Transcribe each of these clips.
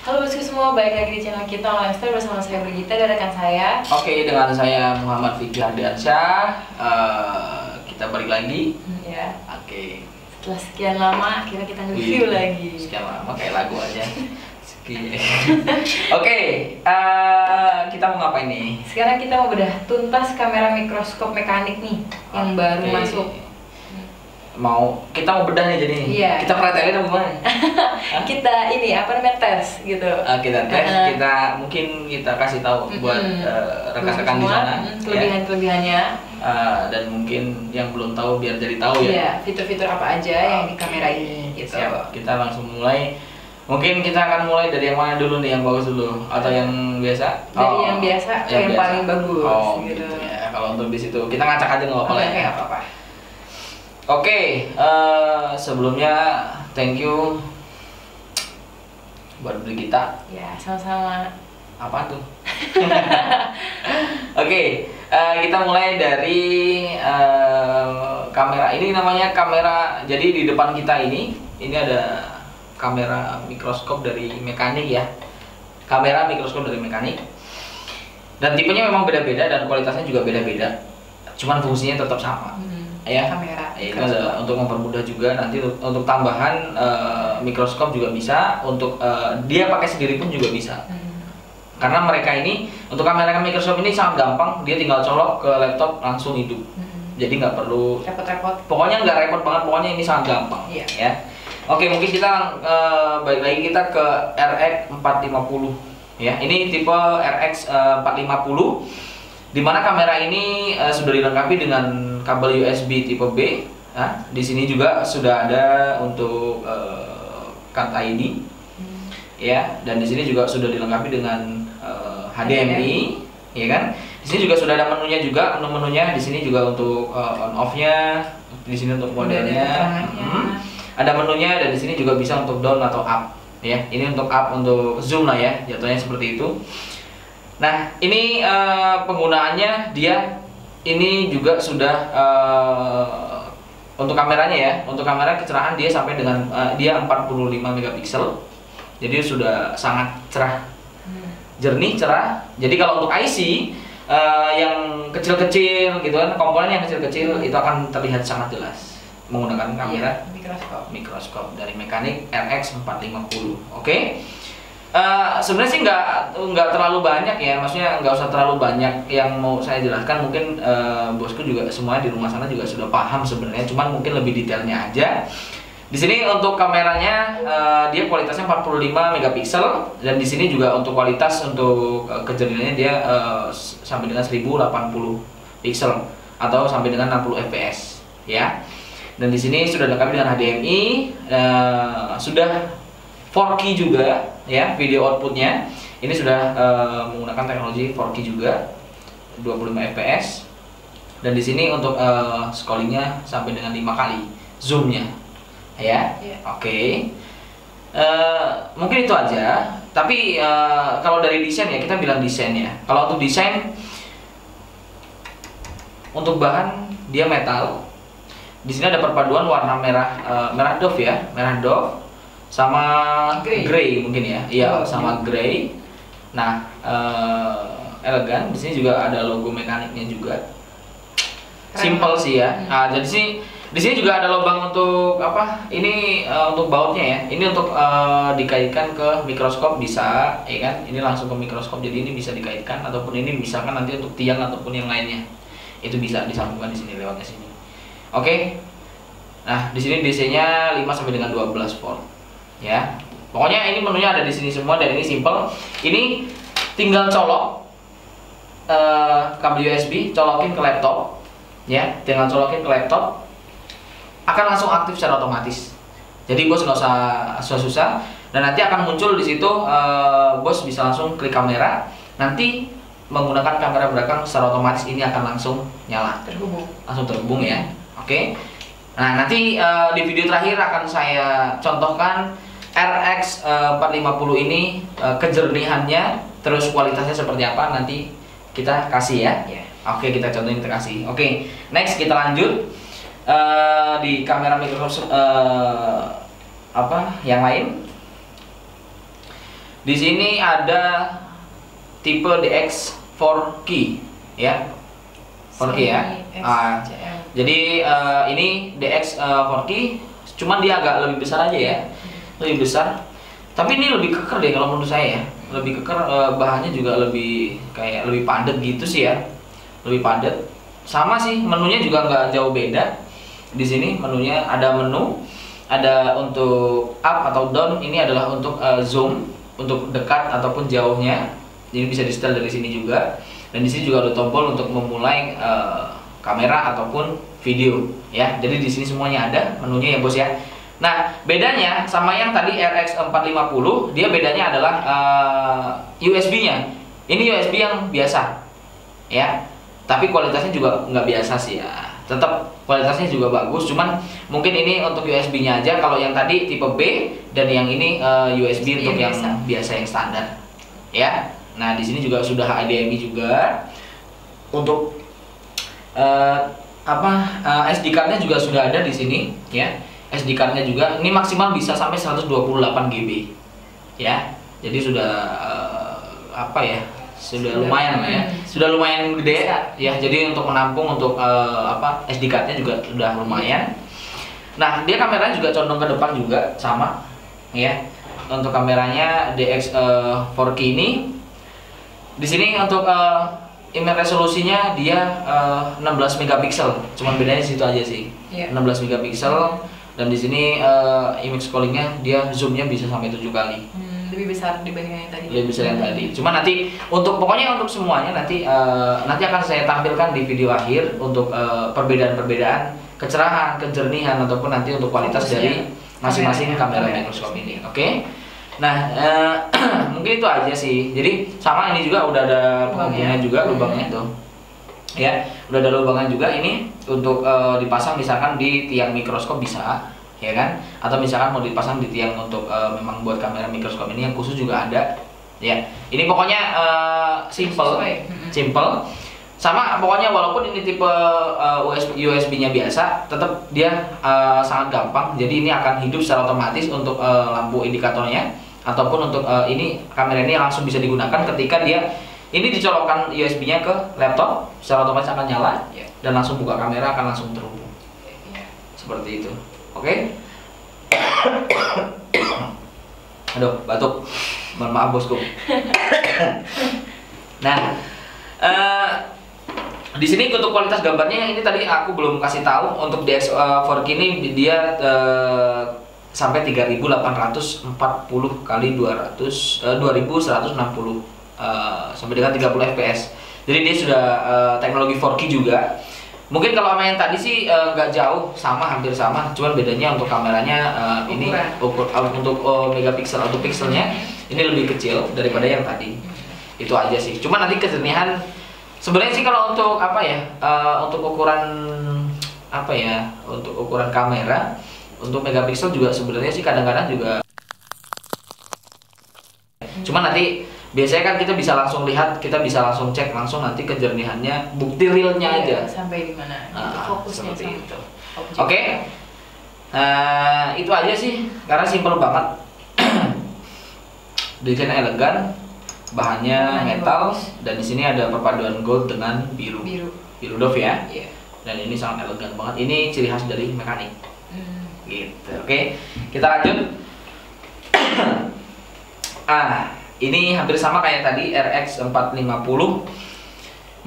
Halo bosku semua, balik lagi di channel kita Online Style bersama saya Brigita dan rekan saya. Oke, dengan saya Muhammad Fikri Ardiansyah. Kita balik lagi. Ya. Oke. Setelah sekian lama, akhirnya kita nge-review lagi. Sekian lama, kayak lagu aja. Oke, kita mau ngapain nih? Sekarang kita mau bedah tuntas kamera mikroskop mekanik nih, yang baru masuk. Kita mau bedah nih jadi. Iya. Kita pretelin apa gimana? Kita ini apa namanya tes gitu. Kita tes, mungkin kita kasih tahu buat rekan-rekan di sana kelebihan-kelebihannya. Dan mungkin yang belum tahu biar jadi tahu ya. Iya, fitur-fitur apa aja yang di kamera ini gitu. Siap. Kita langsung mulai. Mungkin kita akan mulai dari yang mana dulu nih, yang bagus dulu atau yang biasa? Dari yang biasa ke yang paling bagus gitu. Ya. Kalau untuk di situ kita ngacak aja nggak apa-apa lah. Nggak apa-apa. Oke, sebelumnya thank you buat Brigita. Ya, sama-sama. Apa tuh? Oke, kita mulai dari kamera. Ini namanya kamera. Jadi di depan kita ini ada kamera mikroskop dari mekanik ya. Kamera mikroskop dari mekanik. Dan tipenya memang beda-beda dan kualitasnya juga beda-beda. Cuman fungsinya tetap sama. Ya, kamera itu adalah untuk mempermudah juga nanti untuk tambahan mikroskop juga bisa, untuk dia pakai sendiri pun juga bisa. Karena mereka ini untuk kamera mikroskop ini sangat gampang, dia tinggal colok ke laptop langsung hidup. Jadi nggak perlu repot-repot. Pokoknya nggak repot banget, pokoknya ini sangat gampang. Iya. Ya. Oke, mungkin kita balik lagi kita ke RX 450 ya. Ini tipe RX 450. Di mana kamera ini sudah dilengkapi dengan kabel USB tipe B. Nah, di sini juga sudah ada untuk card ID, ya. Dan di sini juga sudah dilengkapi dengan HDMI, ya kan? Di sini juga sudah ada menunya juga, menu-menunya. Di sini juga untuk on off-nya, di sini untuk modelnya. Ada menunya dan di sini juga bisa untuk down atau up, ya. Ini untuk up, untuk zoom lah ya, jatuhnya seperti itu. Nah, ini penggunaannya dia ini juga sudah untuk kameranya ya. Untuk kamera kecerahan dia sampai dengan dia 45 megapiksel. Jadi sudah sangat cerah. Jernih, cerah. Jadi kalau untuk IC yang kecil-kecil gitu kan, komponen yang kecil-kecil itu akan terlihat sangat jelas menggunakan kamera mikroskop dari mekanik RX 450. Oke. Sebenarnya sih nggak terlalu banyak ya, maksudnya nggak usah terlalu banyak yang mau saya jelaskan. Mungkin bosku juga semuanya di rumah sana juga sudah paham sebenarnya, cuman mungkin lebih detailnya aja. Di sini untuk kameranya dia kualitasnya 45 megapiksel dan di sini juga untuk kualitas untuk kejernihannya dia sampai dengan 1080 piksel atau sampai dengan 60 fps ya. Dan di sini sudah dilengkapi dengan HDMI, sudah 4K juga ya, video outputnya ini sudah menggunakan teknologi 4K juga 25 fps. Dan di sini untuk scrollingnya sampai dengan 5 kali zoomnya ya. Oke. Mungkin itu aja, tapi kalau dari desain ya, kita bilang desain ya. Kalau untuk desain, untuk bahan dia metal. Di sini ada perpaduan warna merah doff ya, merah doff sama grey mungkin ya. Iya, sama grey. Nah, elegan. Di sini juga ada logo mekaniknya juga. Simple sih ya. Nah, jadi sih di sini juga ada lubang untuk apa? Ini untuk bautnya ya. Ini untuk dikaitkan ke mikroskop bisa, ya kan? Ini langsung ke mikroskop. Jadi ini bisa dikaitkan, ataupun ini misalkan nanti untuk tiang ataupun yang lainnya. Itu bisa disambungkan di sini lewat ke sini. Oke. Nah, di sini DC-nya 5 sampai dengan 12 volt. Ya, pokoknya ini menunya ada di sini semua dan ini simple. Ini tinggal colok kabel USB, colokin ke laptop, ya, tinggal colokin ke laptop, akan langsung aktif secara otomatis. Jadi bos nggak usah susah-susah, dan nanti akan muncul di situ bos bisa langsung klik kamera, nanti menggunakan kamera belakang secara otomatis ini akan langsung nyala, langsung terhubung ya. Oke. Nah, nanti di video terakhir akan saya contohkan RX 450 ini kejernihannya, terus kualitasnya seperti apa, nanti kita kasih ya. Oke, kita contohin, kita kasih. Oke, next kita lanjut di kamera mikroskop yang lain. Di sini ada tipe DX 4K ya. 4K ya. Jadi ini DX 4K, cuman dia agak lebih besar aja ya. Lebih besar. Tapi ini lebih keker deh kalau menurut saya ya. Lebih keker, bahannya juga lebih kayak lebih padat gitu sih ya. Lebih padat. Sama sih, menunya juga nggak jauh beda. Di sini menunya ada menu, ada untuk up atau down. Ini adalah untuk zoom, untuk dekat ataupun jauhnya. Jadi bisa di setel dari sini juga. Dan di sini juga ada tombol untuk memulai kamera ataupun video ya. Jadi di sini semuanya ada menunya ya bos ya. Nah, bedanya sama yang tadi RX 450, dia bedanya adalah USB-nya. Ini USB yang biasa ya. Tapi kualitasnya juga nggak biasa sih ya. Tetap kualitasnya juga bagus, cuman mungkin ini untuk USB-nya aja. Kalau yang tadi tipe B dan yang ini USB untuk yang biasa yang standar ya. Nah, di sini juga sudah HDMI juga. Untuk SD card-nya juga sudah ada di sini ya. SD card-nya juga ini maksimal bisa sampai 128 GB ya. Jadi sudah sudah lumayan lah ya. Sudah lumayan gede ya. Jadi untuk menampung untuk SD card-nya juga sudah lumayan. Nah, dia kameranya juga condong ke depan juga sama ya. Untuk kameranya DX 4K ini di sini untuk image resolusinya dia 16 megapiksel. Cuman bedanya di situ aja sih. 16 megapiksel. Dan di sini image scrollingnya dia zoomnya bisa sampai 7 kali. Lebih besar dibanding yang tadi. Lebih besar yang tadi. Cuma nanti pokoknya untuk semuanya nanti akan saya tampilkan di video akhir untuk perbedaan-perbedaan kecerahan, kejernihan ataupun nanti untuk kualitas dari masing-masing kamera mikroskop ini. Oke. Nah, mungkin itu aja sih. Jadi sama ini juga udah ada penghubungnya juga, lubangnya tuh. Ya, udah ada lubangnya juga ini untuk dipasang misalkan di tiang mikroskop bisa, ya kan? Atau misalkan mau dipasang di tiang untuk memang buat kamera mikroskop ini yang khusus juga ada. Ya, ini pokoknya simple. Sama pokoknya walaupun ini tipe USB-nya biasa, tetap dia sangat gampang. Jadi ini akan hidup secara otomatis untuk lampu indikatornya ataupun untuk ini kamera ini langsung bisa digunakan ketika dia ini dicolokkan USB-nya ke laptop, secara otomatis akan nyala dan langsung buka kamera akan langsung terhubung. Seperti itu. Oke? Aduh, batuk. Mohon maaf bosku. Nah, di sini untuk kualitas gambarnya ini tadi aku belum kasih tahu. Untuk DX 4K ini dia sampai 3840 kali 2160 sampai dengan 30 fps. Jadi dia sudah teknologi 4K juga. Mungkin kalau sama yang tadi sih nggak jauh, sama, hampir sama. Cuman bedanya untuk kameranya ini untuk megapiksel atau pixelnya ini lebih kecil daripada yang tadi. Itu aja sih. Cuman nanti kejernihan sebenarnya sih kalau untuk untuk ukuran untuk ukuran kamera untuk megapiksel juga sebenarnya sih kadang-kadang juga. Cuman nanti biasanya kan kita bisa langsung lihat, kita bisa langsung cek langsung nanti kejernihannya, bukti realnya aja. Sampai di mana? Fokusnya seperti itu. Oke. Okay. Itu aja sih, karena simple banget. Desainnya elegan, bahannya metal, dan di sini ada perpaduan gold dengan biru doff ya. Dan ini sangat elegan banget. Ini ciri khas dari mekanik. Gitu. Oke. Kita lanjut. Ini hampir sama kayak tadi RX 450.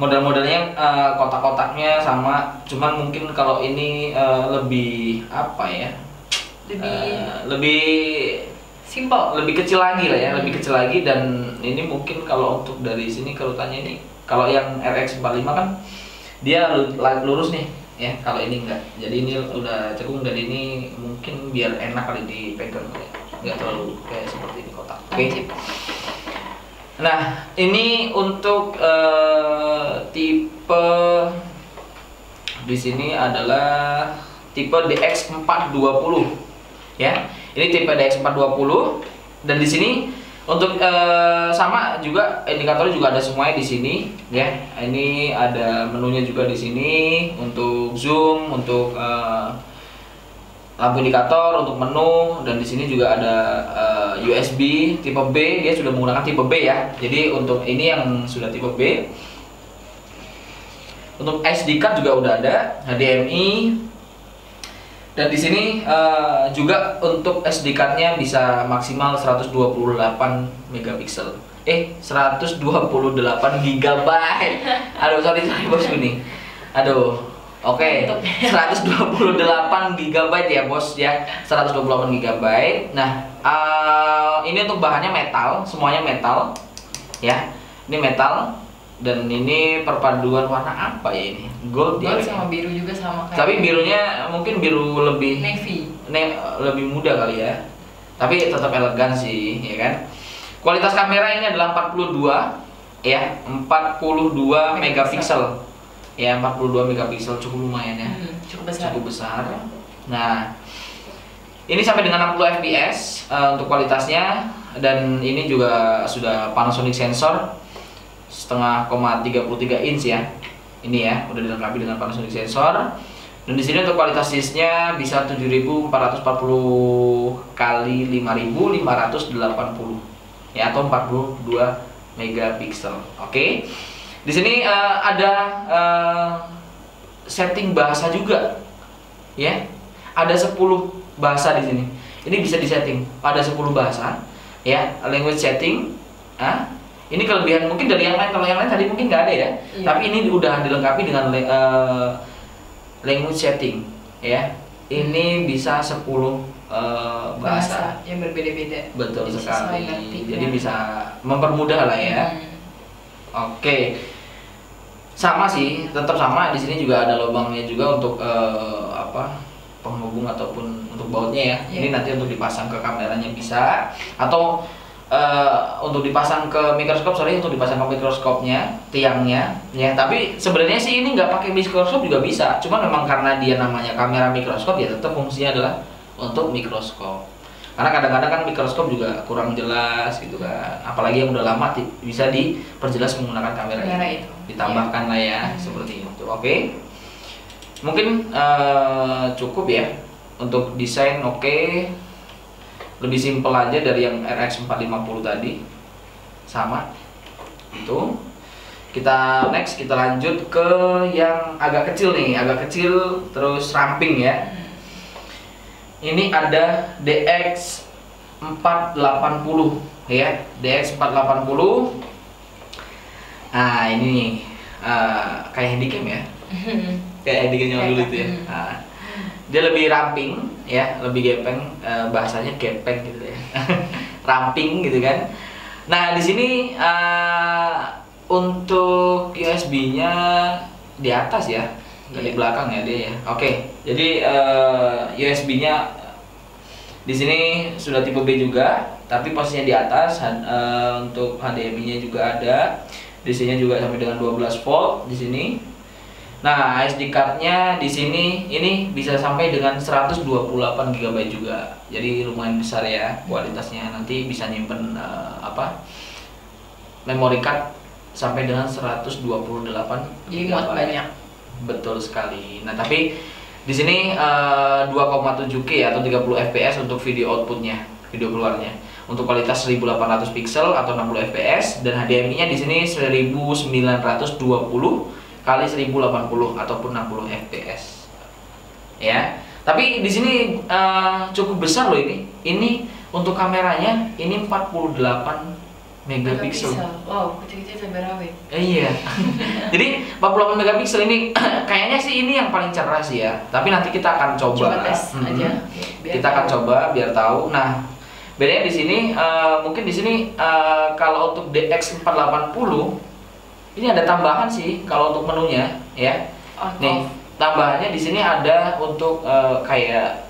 Model-modelnya kotak-kotaknya sama, cuman mungkin kalau ini lebih lebih simple, lebih kecil lagi lah ya, lebih kecil lagi. Dan ini mungkin kalau untuk dari sini kerutannya ini, kalau yang RX 45 kan dia lurus nih ya, kalau ini enggak. Jadi ini udah cekung dan ini mungkin biar enak kali dipegang ya. Nggak terlalu kayak seperti ini kotak. Oke. Nah, ini untuk tipe di sini adalah tipe DX 420 ya. Ini tipe DX 420 dan di sini untuk sama juga indikatornya juga ada semuanya di sini ya. Ini ada menunya juga di sini untuk zoom, untuk lampu indikator untuk menu, dan di sini juga ada USB tipe B. Dia sudah menggunakan tipe B ya. Jadi untuk ini yang sudah tipe B. Untuk SD card juga udah ada, HDMI. Dan di sini juga untuk SD card-nya bisa maksimal 128 megapiksel. 128 GB. Aduh, sorry bosku nih. Aduh. Oke, 128 GB ya bos ya, 128 GB. Nah, ini untuk bahannya metal, semuanya metal, ya. Ini metal, dan ini perpaduan warna apa ya ini? Gold ya. Sama biru juga sama kayak. Tapi birunya mungkin biru lebih navy, lebih muda kali ya. Tapi tetap elegan sih, ya kan? Kualitas kamera ini adalah 42, ya, 42 megapiksel. Ya, 42 megapiksel cukup lumayan ya. Cukup besar. Cukup besar. Nah, ini sampai dengan 60 fps untuk kualitasnya, dan ini juga sudah Panasonic sensor 1,33 inch ya. Ini ya, udah dilengkapi dengan Panasonic sensor. Dan di sini untuk kualitas ISO-nya bisa 7440 kali 5580 ya, atau 42 megapiksel. Oke. Di sini ada setting bahasa juga, ya. Ada 10 bahasa di sini. Ini bisa disetting. Ada 10 bahasa, ya. Language setting. Ini kelebihan mungkin dari yang lain. Kalau yang lain tadi mungkin nggak ada ya. Iya. Tapi ini udah dilengkapi dengan language setting, ya. Ini bisa 10 bahasa yang berbeda-beda. Betul sekali. Jadi bisa mempermudah lah ya. Oke. Sama sih, tetap sama. Di sini juga ada lubangnya juga untuk penghubung ataupun untuk bautnya ya. Ini nanti untuk dipasang ke kameranya bisa, atau untuk dipasang ke mikroskop, untuk dipasang ke mikroskopnya, tiangnya ya. Tapi sebenarnya sih ini nggak pakai mikroskop juga bisa, cuman memang karena dia namanya kamera mikroskop ya, tetap fungsinya adalah untuk mikroskop. Karena kadang-kadang kan mikroskop juga kurang jelas gitu kan, apalagi yang udah lama bisa diperjelas menggunakan kamera itu. Ditambahkan lah ya, seperti itu. Oke. Mungkin cukup ya untuk desain. Oke. Lebih simpel aja dari yang RX 450 tadi. Sama. Itu. Kita lanjut ke yang agak kecil nih, terus ramping ya. Ini ada DX 480 ya, DX 480. Nah, ini nih kayak handycam ya. Kayak handycam yang dulu itu ya. Nah, dia lebih ramping ya, lebih gepeng, bahasanya gepeng gitu ya. Ramping gitu kan. Nah, di sini untuk USB-nya di atas ya, di belakang ya dia ya. Oke, jadi USB-nya di sini sudah tipe B juga, tapi posisinya di atas. Untuk HDMI-nya juga ada. DC-nya juga sampai dengan 12 volt di sini. Nah, SD card-nya di sini ini bisa sampai dengan 128 GB juga. Jadi lumayan besar ya kualitasnya. Nanti bisa nyimpen memory card sampai dengan 128 jadi muat banyak. Betul sekali. Nah, tapi di sini 2,7K atau 30 fps untuk video outputnya, video keluarnya. Untuk kualitas 1800 pixel atau 60 fps, dan HDMI-nya di sini 1920 kali 1080 ataupun 60 fps. Ya. Tapi di sini cukup besar loh ini. Ini untuk kameranya ini 48 megapiksel. Wow, kecil-kecil cabai rawit. Iya. Jadi 48 megapiksel ini kayaknya sih ini yang paling cerah sih ya. Tapi nanti kita akan coba tes aja. Kita akan coba biar tahu. Nah, bedanya di sini mungkin di sini kalau untuk DX 480 ini ada tambahan sih kalau untuk menunya ya. Nih, tambahannya di sini ada untuk kayak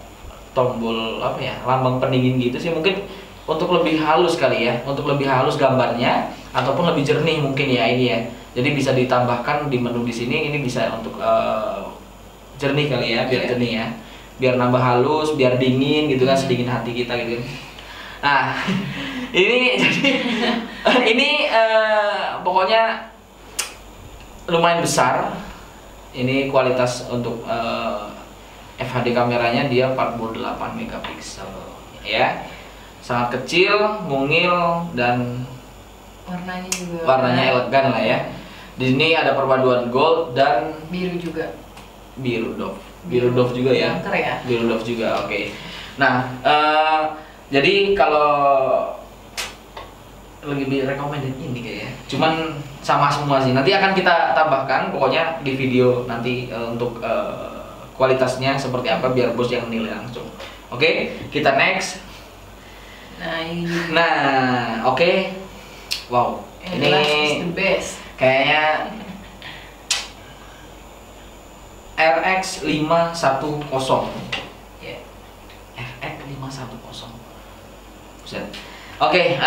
tombol lambang pendingin gitu sih, mungkin untuk lebih halus kali ya, untuk lebih halus gambarnya ataupun lebih jernih mungkin ya ini ya. Jadi bisa ditambahkan di menu di sini, ini bisa untuk jernih kali ya, biar jernih ya. Biar nambah halus, biar dingin gitu kan, sedingin hati kita gitu. Nah, ini jadi ini pokoknya lumayan besar. Ini kualitas untuk FHD kameranya dia 48 megapiksel ya. Sangat kecil, mungil, dan warnanya elegan lah ya. Di sini ada perpaduan gold dan biru juga. Biru Dove juga ya. Biru Dove juga, oke. Nah, jadi kalau lebih recommended ini kayaknya. Cuman sama semua sih. Nanti akan kita tambahkan pokoknya di video nanti untuk kualitasnya seperti apa biar bos yang nilai langsung. Oke, kita next. Nah, ini. Nah, oke. Wow, ini the best. Kayaknya RX 510. Yeah. RX 510. Buset. Oke,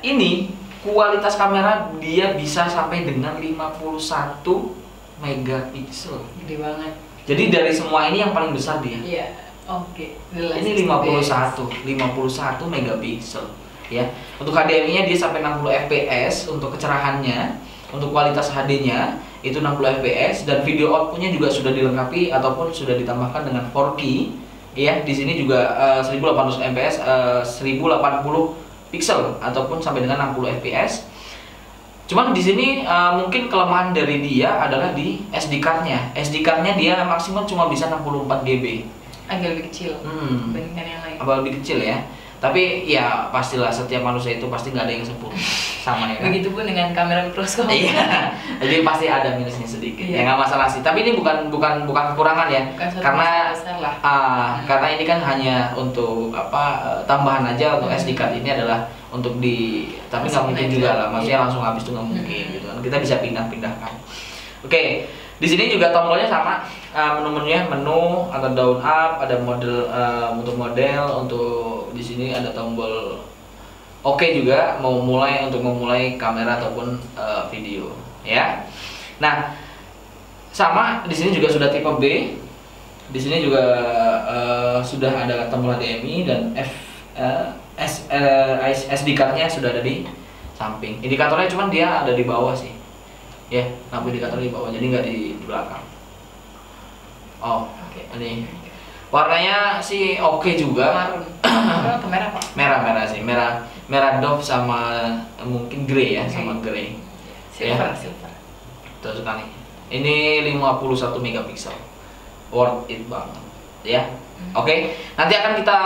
ini kualitas kamera dia bisa sampai dengan 51 megapiksel. Gede banget. Jadi dari semua ini yang paling besar dia. Iya. Oke. Ini 51 megapiksel ya. Untuk HDMI-nya dia sampai 60 fps untuk kecerahannya, untuk kualitas HD-nya itu 60 fps dan video output-nya juga sudah dilengkapi ataupun sudah ditambahkan dengan 4K ya. Di sini juga 1080 fps 1080 pixel ataupun sampai dengan 60 fps. Cuman di sini mungkin kelemahan dari dia adalah di SD card-nya. SD card-nya dia maksimal cuma bisa 64 GB. Agak lebih kecil dibandingkan yang lain. Agak lebih kecil ya. Tapi ya pastilah setiap manusia itu pasti nggak ada yang sempurna sama ya kan? Begitupun dengan kamera mikroskop. Iya. Jadi pasti ada minusnya sedikit. Iya. Ya nggak masalah sih. Tapi ini bukan kekurangan ya. Karena karena ini kan hanya untuk tambahan aja untuk SD card ini adalah untuk tapi nggak mungkin juga lah. Maksudnya langsung habis itu nggak mungkin gitu kan. Kita bisa pindah-pindahkan. Oke. Di sini juga tombolnya sama, menu-menunya menu atau down up, ada model untuk model, untuk di sini ada tombol oke juga untuk memulai kamera ataupun video ya. Nah, sama di sini juga sudah tipe B. Di sini juga sudah ada tombol HDMI dan SD card-nya sudah ada di samping. Indikatornya cuman dia ada di bawah sih. Ya, lampu indikator di bawah, jadi nggak di belakang. Oh, ini warnanya sih oke juga. Merah Pak? Merah sih, merah Dove sama mungkin grey ya, sama grey. Silver. Betul sekali. Ini 51 megapiksel, worth it banget, ya. Oke, nanti akan kita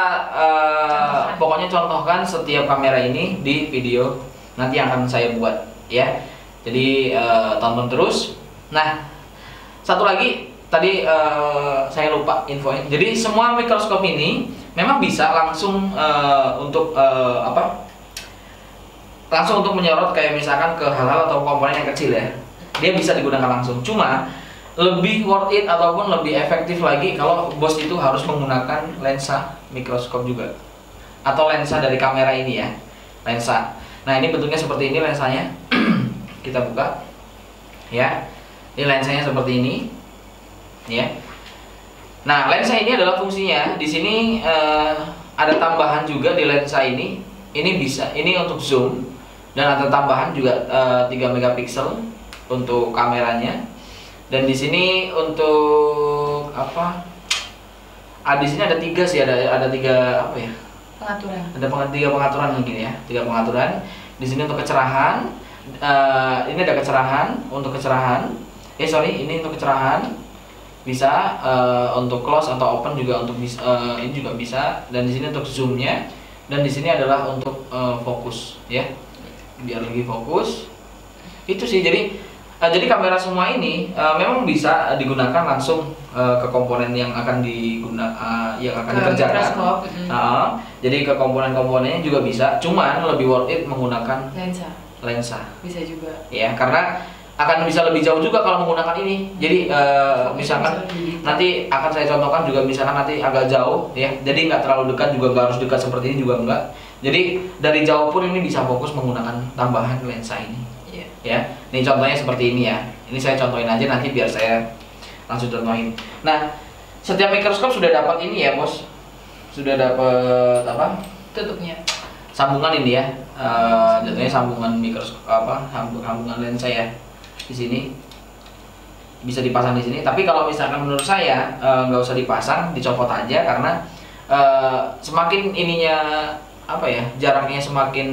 pokoknya contohkan setiap kamera ini di video nanti akan saya buat, ya. Jadi tonton terus. Nah, satu lagi tadi saya lupa infoin. Jadi semua mikroskop ini memang bisa langsung langsung untuk menyorot kayak misalkan ke hal-hal atau komponen yang kecil ya. Dia bisa digunakan langsung. Cuma lebih worth it ataupun lebih efektif lagi kalau bos itu harus menggunakan lensa mikroskop juga atau lensa dari kamera ini ya, lensa. Nah, ini bentuknya seperti ini lensanya. Kita buka ya, ini lensanya seperti ini ya. Nah, lensa ini adalah fungsinya di sini ada tambahan juga di lensa ini bisa, ini untuk zoom dan ada tambahan juga 3 megapiksel untuk kameranya. Dan di sini untuk di sini ada 3 sih, ada 3 pengaturan. Ada 3 pengaturan mungkin ya, 3 pengaturan. Di sini untuk kecerahan. Ini ada kecerahan untuk kecerahan. Ini untuk kecerahan bisa untuk close atau open juga untuk ini juga bisa. Dan di sini untuk zoomnya. Dan di sini adalah untuk fokus ya, biar lebih fokus. Itu sih. Jadi kamera semua ini memang bisa digunakan langsung ke komponen yang akan dikerjakan. Jadi ke komponen-komponennya juga bisa. Cuman lebih worth it menggunakan lensa bisa juga ya, karena akan bisa lebih jauh juga kalau menggunakan ini. Jadi misalkan nanti akan saya contohkan juga, misalkan nanti agak jauh ya, jadi nggak terlalu dekat juga, nggak harus dekat seperti ini juga enggak. Jadi dari jauh pun ini bisa fokus menggunakan tambahan lensa ini ya. Ini contohnya seperti ini ya, ini saya contohin aja, nanti biar saya langsung contohin. Nah, setiap mikroskop sudah dapat ini ya bos, sudah dapat tutupnya, sambungan ini ya, jatuhnya sambungan mikroskop sambungan lensa ya di sini bisa dipasang di sini. Tapi kalau misalkan menurut saya nggak usah dipasang, dicopot aja karena semakin ininya apa ya, jaraknya semakin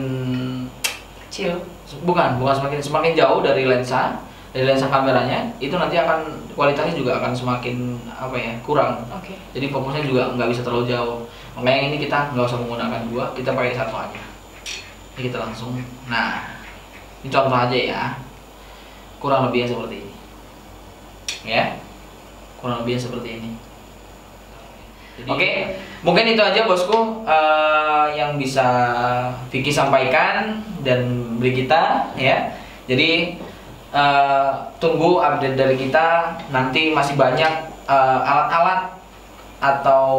Kecil. bukan semakin jauh dari lensa kameranya, itu nanti akan kualitasnya juga akan semakin apa ya, kurang. Oke. Jadi fokusnya juga nggak bisa terlalu jauh. Makanya ini kita nggak usah menggunakan dua, kita pakai satu aja. Ini kita langsung. Nah, ini contoh aja ya. Kurang lebihnya seperti ini. Ya, kurang lebihnya seperti ini. Oke, mungkin itu aja bosku yang bisa Vicky sampaikan dan Brigita ya. Jadi tunggu update dari kita, nanti masih banyak alat-alat atau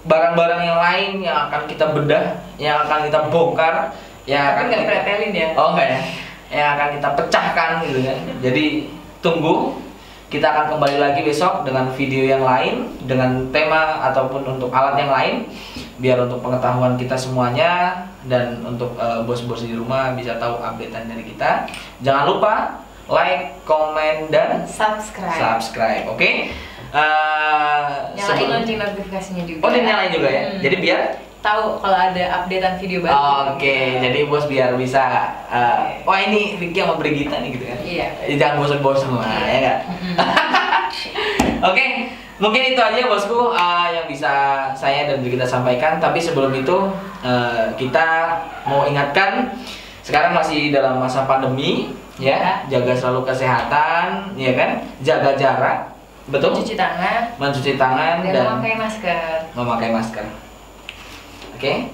barang-barang yang lain yang akan kita bedah, yang akan kita bongkar, yang akan nggak kita pretelin ya? Oh enggak ya, yang akan kita pecahkan gitu kan. Jadi tunggu, kita akan kembali lagi besok dengan video yang lain, dengan tema ataupun untuk alat yang lain, biar untuk pengetahuan kita semuanya dan untuk bos-bos di rumah bisa tahu updatean dari kita. Jangan lupa like, komen, dan subscribe. Oke? Nyalain lonceng notifikasinya juga. Oh, dinyalain juga ya. Jadi biar tahu kalau ada updatean video baru. Oke, jadi bos biar bisa wah ini Vicky sama Brigita nih gitu kan. Iya. Jangan bosan-bosan lah ya enggak? Oke, mungkin itu aja bosku yang bisa saya dan Brigita sampaikan. Tapi sebelum itu kita mau ingatkan, sekarang masih dalam masa pandemi ya, jaga selalu kesehatan ya kan, jaga jarak, betul? Mencuci tangan dan memakai masker. Oke.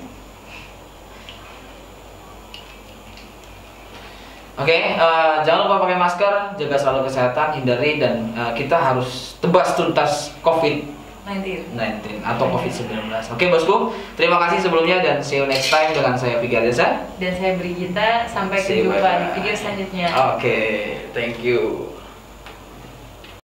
Jangan lupa pakai masker, jaga selalu kesehatan, hindari dan kita harus tebas tuntas COVID-19 atau COVID-19. Oke bosku, terima kasih sebelumnya dan see you next time dengan saya Vicky Ardesa dan saya Brigita. Sampai jumpa di video selanjutnya. Oke, thank you.